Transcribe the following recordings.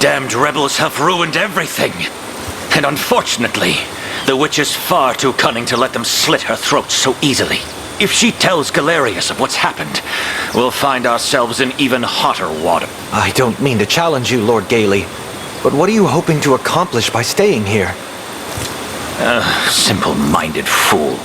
damned rebels have ruined everything. And unfortunately, the witch is far too cunning to let them slit her throat so easily. If she tells Galerius of what's happened, we'll find ourselves in even hotter water. I don't mean to challenge you, Lord Gailey, but what are you hoping to accomplish by staying here? Simple-minded fool.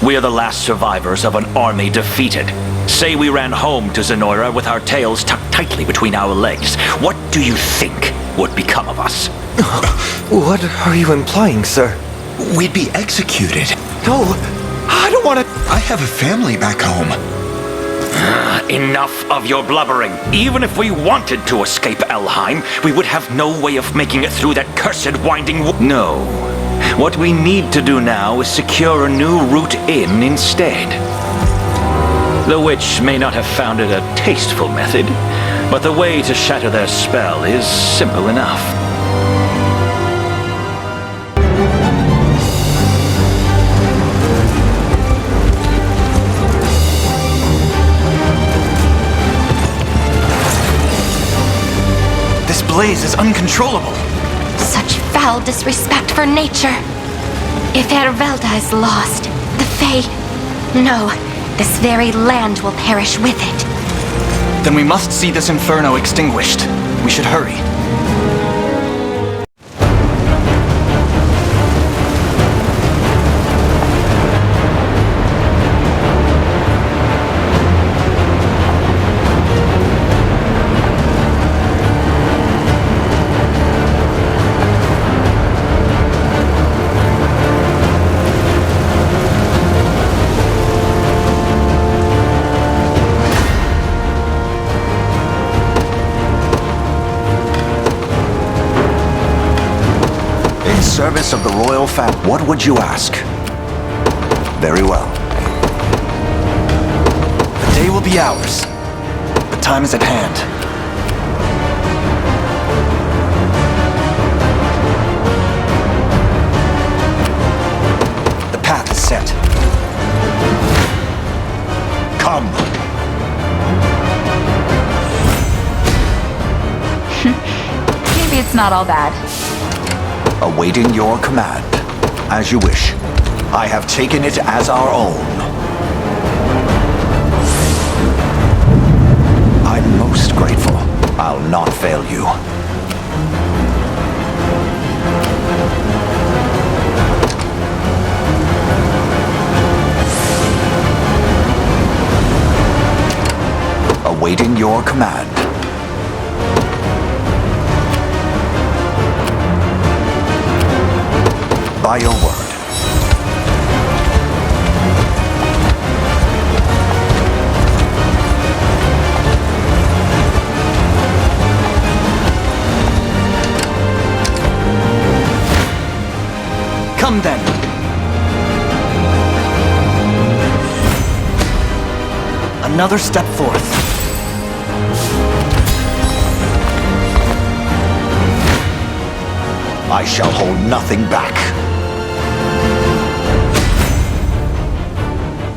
We are the last survivors of an army defeated. Say we ran home to Zenora with our tails tucked tightly between our legs. What do you think would become of us? What are you implying, sir? We'd be executed. No, I don't want to... I have a family back home. Enough of your blubbering. Even if we wanted to escape Elheim, we would have no way of making it through that cursed winding No. What we need to do now is secure a new route in instead. The witch may not have found it a tasteful method, but the way to shatter their spell is simple enough. This blaze is uncontrollable. Such foul disrespect for nature. If Ervelda is lost, the Fae... No, this very land will perish with it. Then we must see this inferno extinguished. We should hurry. Service of the royal family. What would you ask? Very well. The day will be ours. The time is at hand. The path is set. Come. Maybe it's not all bad. Awaiting your command. As you wish. I have taken it as our own. I'm most grateful. I'll not fail you. Awaiting your command. By your word. Come then. Another step forth. I shall hold nothing back.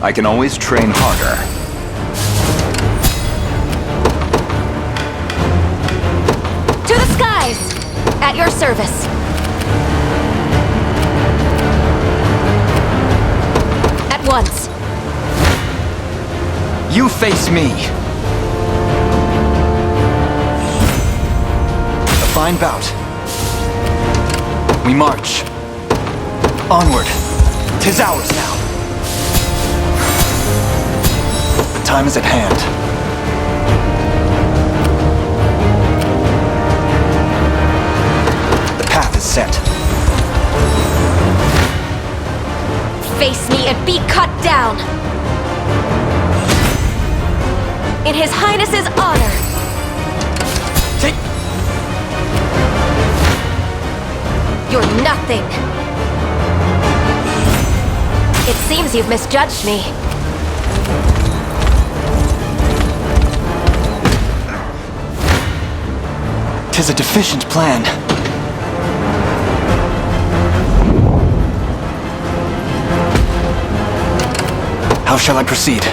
I can always train harder. To the skies! At your service. At once. You face me. A fine bout. We march. Onward. 'Tis ours now. The time is at hand. The path is set. Face me and be cut down. In His Highness's honor. Take... You're nothing. It seems you've misjudged me. Tis a deficient plan. How shall I proceed?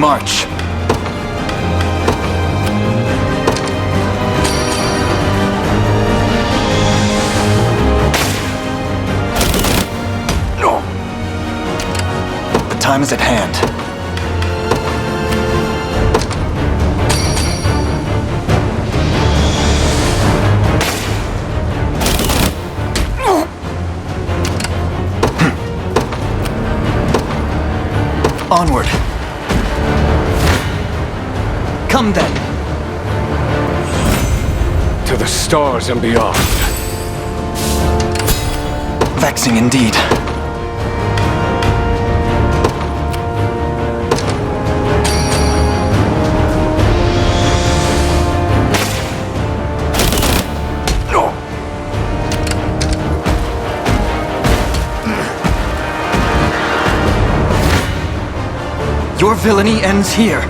march. No. The time is at hand. Onward. Come then. To the stars and beyond. Vexing indeed. No. Your villainy ends here.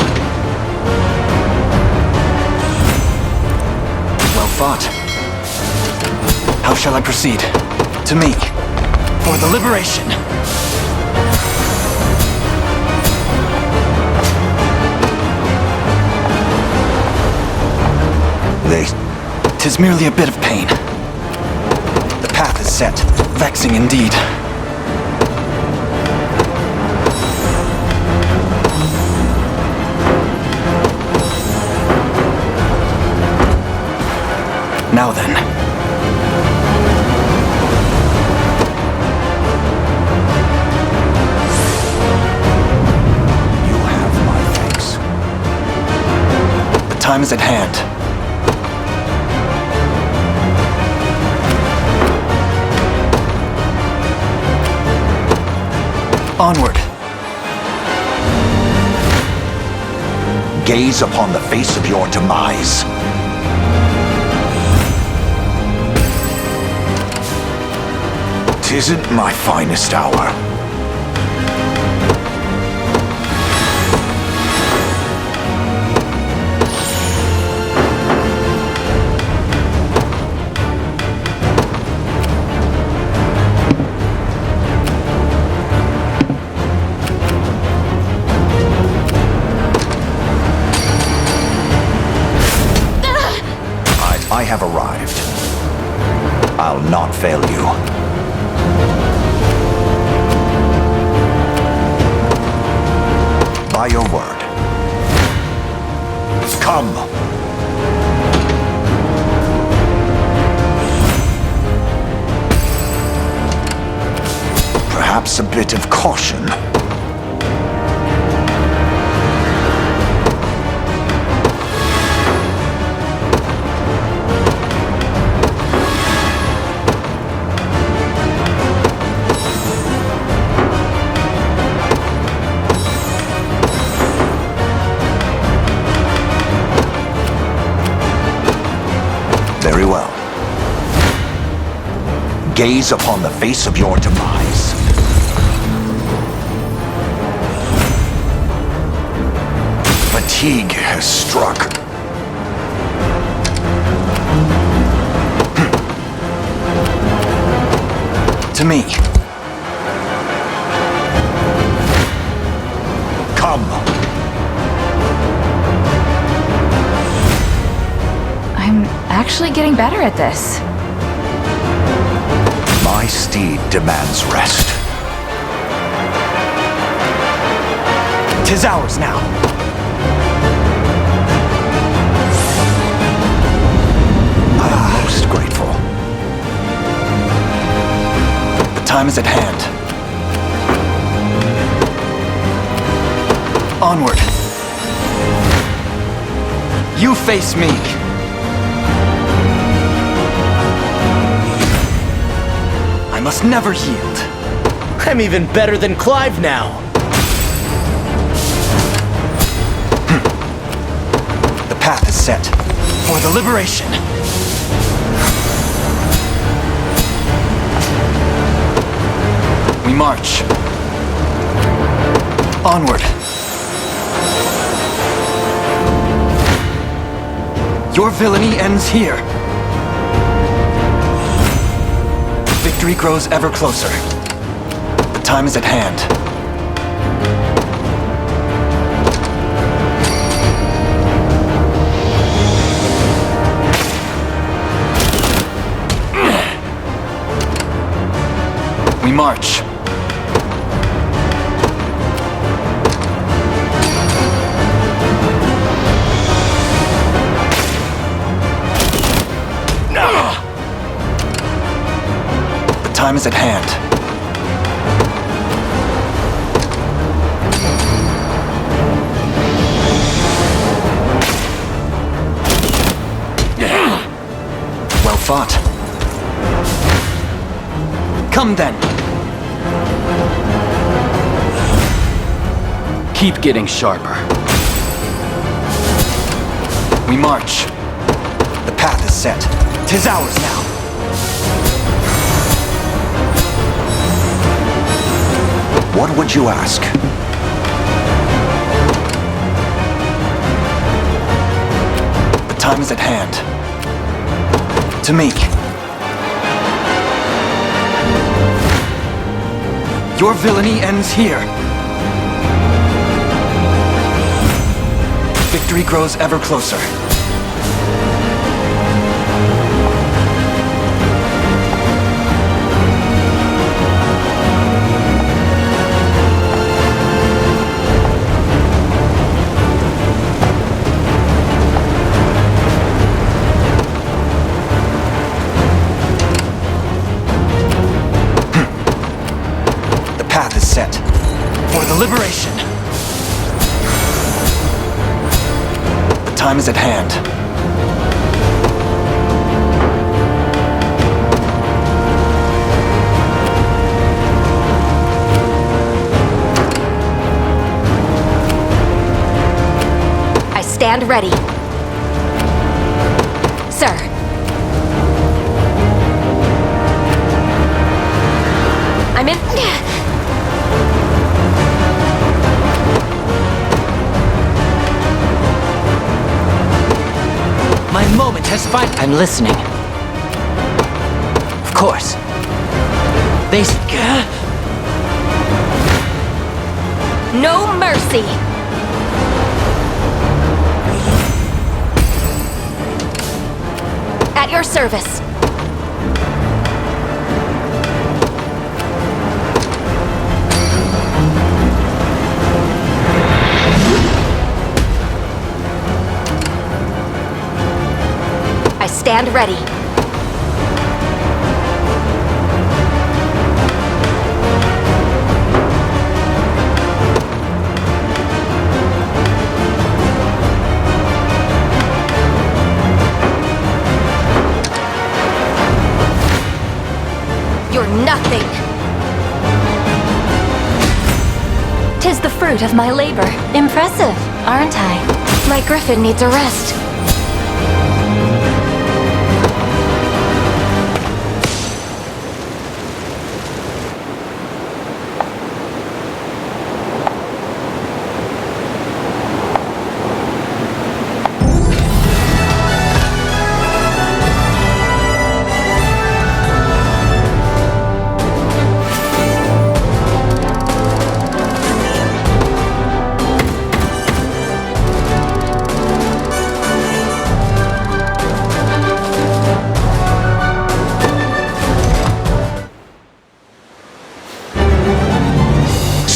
Well fought. How shall I proceed? To me. For the liberation. Tis merely a bit of pain. The path is set. Vexing indeed. Now then. You have my thanks. The time is at hand. Onward. Gaze upon the face of your demise. Tisn't my finest hour. I have arrived. I'll not fail you. By your word. Come! Perhaps a bit of caution. Very well. Gaze upon the face of your demise. Fatigue has struck. To me. Come! I'm actually getting better at this. My steed demands rest. Tis ours now. I am most grateful. The time is at hand. Onward. You face me. I must never yield. I'm even better than Clive now. The path is set for the liberation. We march. Onward. Your villainy ends here. Victory grows ever closer. The time is at hand. We march. The time is at hand. Well fought. Come then. Keep getting sharper. We march. The path is set. 'Tis ours now. What would you ask? The time is at hand. To me. Your villainy ends here. Victory grows ever closer. Path is set for the liberation. The time is at hand. I stand ready. Sir. I'm in... My moment has finally... I'm listening. Of course. They... No mercy! At your service. I stand ready. You're nothing. 'Tis the fruit of my labor. Impressive, aren't I? My griffin needs a rest.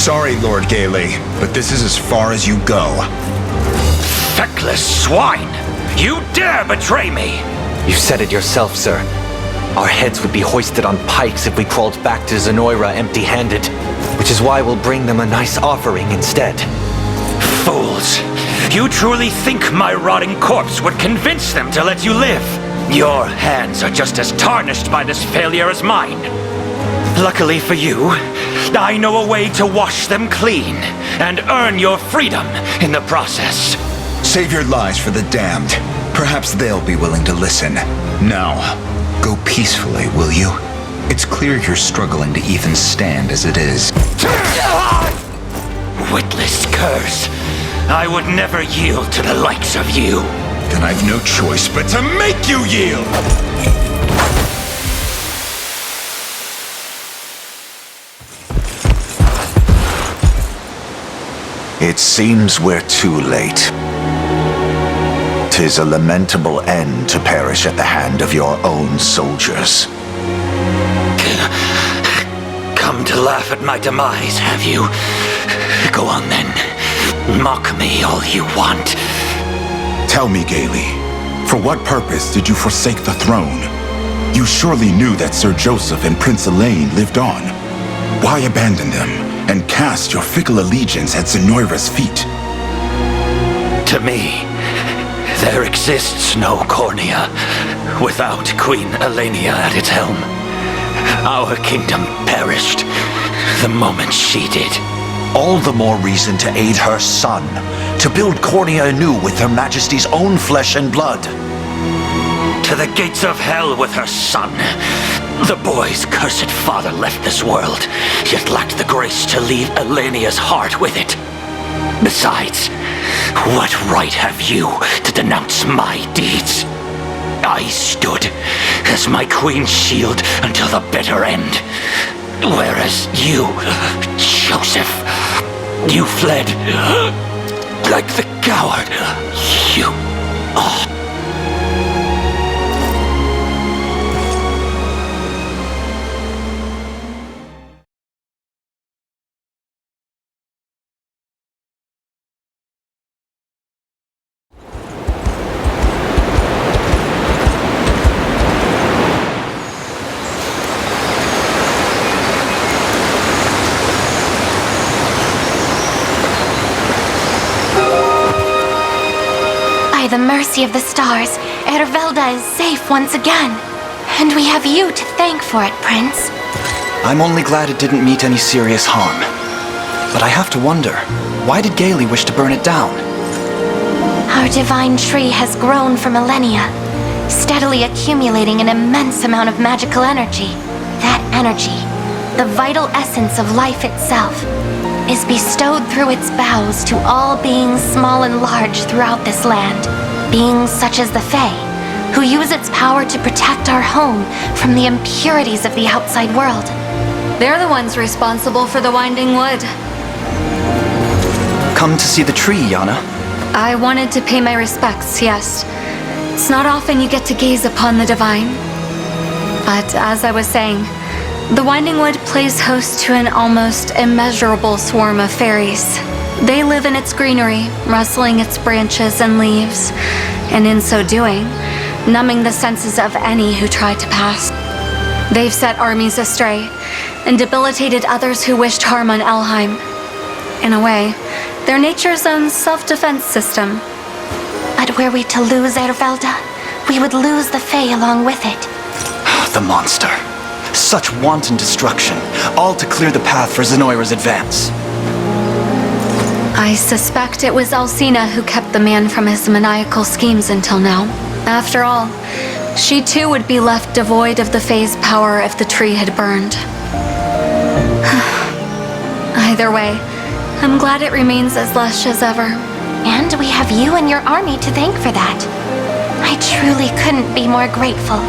Sorry, Lord Gailey, but this is as far as you go. Feckless swine! You dare betray me! You said it yourself, sir. Our heads would be hoisted on pikes if we crawled back to Zenoira empty-handed, which is why we'll bring them a nice offering instead. Fools! You truly think my rotting corpse would convince them to let you live? Your hands are just as tarnished by this failure as mine. Luckily for you, I know a way to wash them clean and earn your freedom in the process. Save your lies for the damned. Perhaps they'll be willing to listen. Now, go peacefully, will you? It's clear you're struggling to even stand as it is. Witless curs. I would never yield to the likes of you. Then I've no choice but to make you yield! It seems we're too late. 'Tis a lamentable end to perish at the hand of your own soldiers. to laugh at my demise, have you? Go on then. Mock me all you want. Tell me, Gaily, for what purpose did you forsake the throne? You surely knew that Sir Joseph and Prince Elaine lived on. Why abandon them and cast your fickle allegiance at Zenoira's feet? To me, there exists no Cornea without Queen Elenia at its helm. Our kingdom perished the moment she did. All the more reason to aid her son, to build Cornea anew with Her Majesty's own flesh and blood. To the gates of hell with her son. The boy's cursed father left this world, yet lacked the grace to leave Elenia's heart with it. Besides, what right have you to denounce my deeds? I stood as my queen's shield until the bitter end. Whereas you, Joseph, you fled like the coward you are. By the mercy of the stars, Ervelda is safe once again. And we have you to thank for it, Prince. I'm only glad it didn't meet any serious harm. But I have to wonder, why did Gaily wish to burn it down? Our divine tree has grown for millennia, steadily accumulating an immense amount of magical energy. That energy, the vital essence of life itself, is bestowed through its boughs to all beings small and large throughout this land. Beings such as the Fae, who use its power to protect our home from the impurities of the outside world. They're the ones responsible for the Winding Wood. Come to see the tree, Yana. I wanted to pay my respects, yes. It's not often you get to gaze upon the divine. But as I was saying, the Winding Wood plays host to an almost immeasurable swarm of fairies. They live in its greenery, rustling its branches and leaves, and in so doing, numbing the senses of any who try to pass. They've set armies astray, and debilitated others who wished harm on Elheim. In a way, they're nature's own self-defense system. But were we to lose Ervelda, we would lose the Fae along with it. The monster. Such wanton destruction, all to clear the path for Zenoira's advance. I suspect it was Alcina who kept the man from his maniacal schemes until now. After all, she too would be left devoid of the Fae's power if the tree had burned. Either way, I'm glad it remains as lush as ever. And we have you and your army to thank for that. I truly couldn't be more grateful.